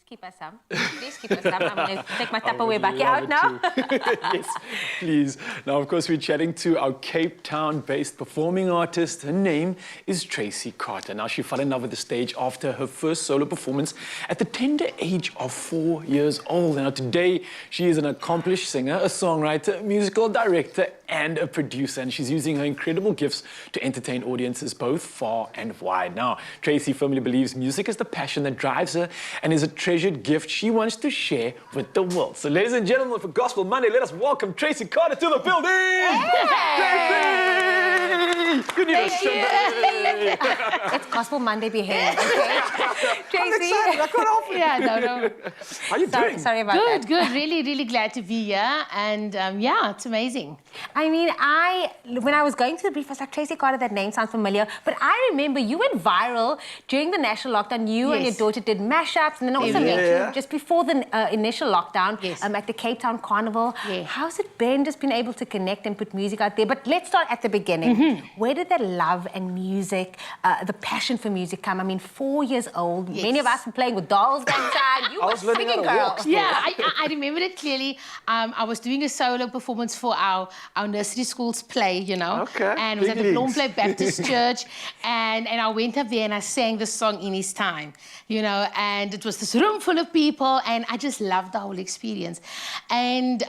keep us some. Please keep us some. I'm going to take my Tupperware bucket out now. Yes, please. Now, of course, we're chatting to our Cape Town-based performing artist. Her name is Tracey Carter. Now, she fell in love with the stage after her first solo performance at the tender age of 4 years old. Now, today, she is an accomplished singer, a songwriter, musical director, and a producer. And she's using her incredible gifts to entertain audiences both far and wide. Now, Tracey firmly believes music is the passion that drives her and is a treasured gift she wants to share with the world. So, ladies and gentlemen, for Gospel Monday, let us welcome Tracey Carter to the building! Tracey! Good news, It's Gospel Monday behave, okay? Tracey. I cut off. Yeah, no. How are you doing? Sorry about that. Good. Really glad to be here. And yeah, it's amazing. I mean, when I was going through the brief, I was like, Tracey Carter, that name sounds familiar. But I remember you went viral during the national lockdown. You and your daughter did mashups, and then also met you just before the initial lockdown at the Cape Town Carnival. Yeah. How's it been just being able to connect and put music out there? But let's start at the beginning. Where did that love and music, the passion for music come? I mean, 4 years old. Many of us were playing with dolls that time. You were singing, girl. Yeah, I remember it clearly. I was doing a solo performance for our nursery school's play, you know. Okay. And it was at the Plompley Baptist Church. And I went up there and I sang the song In His Time, you know. And it was this room full of people and I just loved the whole experience. And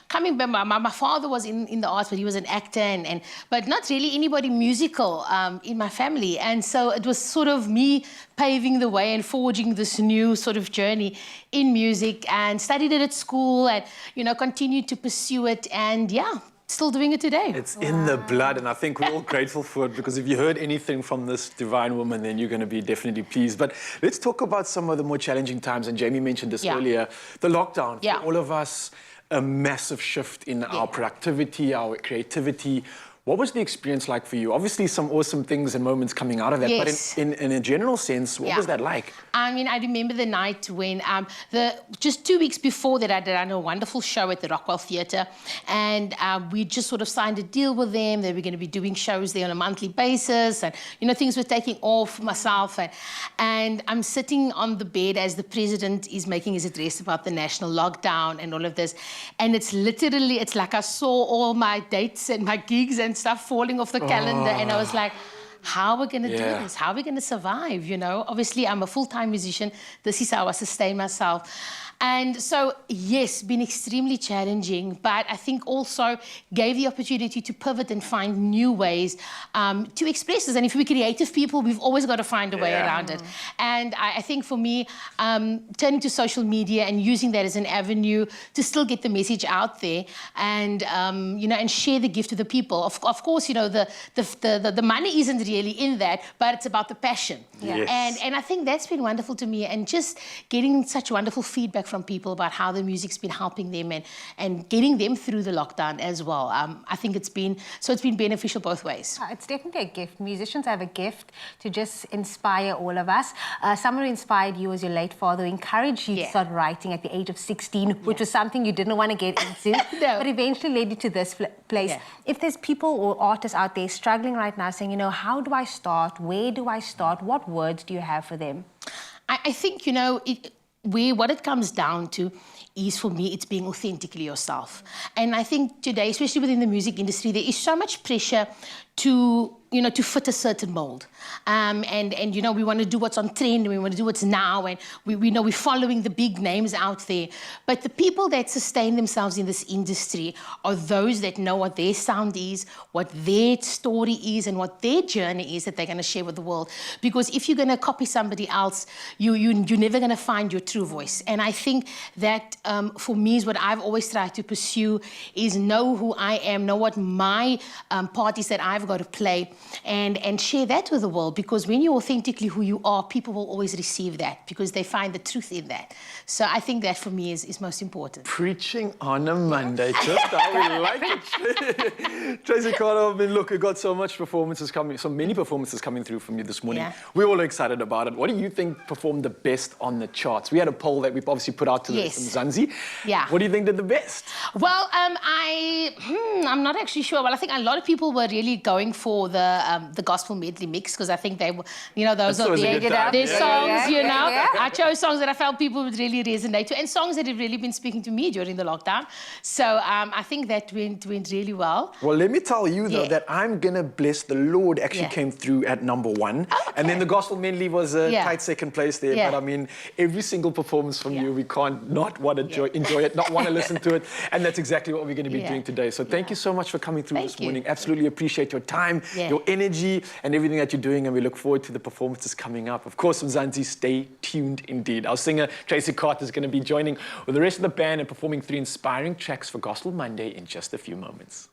coming back, my father was in the arts, but he was an actor, but not really anybody musical in my family. And so it was sort of me paving the way and forging this new sort of journey in music, and studied it at school and, you know, continued to pursue it. And yeah, still doing it today. It's in the blood, and I think we're all grateful for it, because if you heard anything from this divine woman, then you're going to be definitely pleased. But let's talk about some of the more challenging times, and Jamie mentioned this earlier, the lockdown. For all of us, a massive shift in our productivity, our creativity. What was the experience like for you? Obviously, some awesome things and moments coming out of that, but in a general sense, what was that like? I mean, I remember the night when, just 2 weeks before that, I did a wonderful show at the Rockwell Theatre, and we just sort of signed a deal with them that we're going to be doing shows there on a monthly basis, and, you know, things were taking off for myself, and I'm sitting on the bed as the president is making his address about the national lockdown and all of this, and it's literally, it's like I saw all my dates and my gigs and stuff falling off the calendar, and I was like, how are we going to do this? How are we going to survive, you know? Obviously, I'm a full-time musician. This is how I sustain myself. And so, yes, been extremely challenging, but I think also gave the opportunity to pivot and find new ways to express this. And if we're creative people, we've always got to find a way around it. And I think for me, turning to social media and using that as an avenue to still get the message out there and, you know, and share the gift to the people. Of course, you know, the money isn't really in that, but it's about the passion. And I think that's been wonderful to me, and just getting such wonderful feedback from people about how the music's been helping them and getting them through the lockdown as well. I think it's been beneficial both ways. It's definitely a gift. Musicians have a gift to just inspire all of us. Someone who inspired you was your late father, who encouraged you to start writing at the age of 16, which was something you didn't want to get into, but eventually led you to this place. If there's people or artists out there struggling right now saying, you know, how do I start? Where do I start? What words do you have for them? I think, you know, what it comes down to is, for me, it's being authentically yourself. And I think today, especially within the music industry, there is so much pressure to, you know, to fit a certain mold. And you know, we want to do what's on trend, and we want to do what's now, and we know we're following the big names out there. But the people that sustain themselves in this industry are those that know what their sound is, what their story is, and what their journey is that they're going to share with the world. Because if you're going to copy somebody else, you're never going to find your true voice. And I think that for me is what I've always tried to pursue, is know who I am, know what my part is that I've got to play, and share that with the world. Because when you're authentically who you are, people will always receive that, because they find the truth in that. So I think that for me is most important. Preaching on a Monday, just how we like it. Tracey Carter, I mean, look, we've got so many performances coming through from you this morning. We're all excited about it. What do you think performed the best on the charts? We had a poll that we've obviously put out to Mzansi. What do you think did the best? Well, I'm not actually sure. Well, I think a lot of people were really going going for the gospel medley mix because I think they were, you know, those That's are always a good time. their Yeah, songs, yeah, you know. yeah. I chose songs that I felt people would really resonate to and songs that have really been speaking to me during the lockdown. So I think that went really well. Well, let me tell you, though, Yeah. that I'm going to bless the Lord actually Yeah. came through at #1. Okay. And then the gospel medley was a Yeah. tight second place there. Yeah. But I mean, every single performance from Yeah. you, we can't not want to enjoy it, not want to listen to it. And that's exactly what we're going to be Yeah. doing today. So thank you so much for coming through Thank this you. morning. Absolutely appreciate your time, Yeah. your energy, and everything that you're doing. And we look forward to the performances coming up. Of course, Mzansi, stay tuned indeed. Our singer, Tracey Carter, is going to be joining with the rest of the band and performing 3 inspiring tracks for Gospel Monday in just a few moments.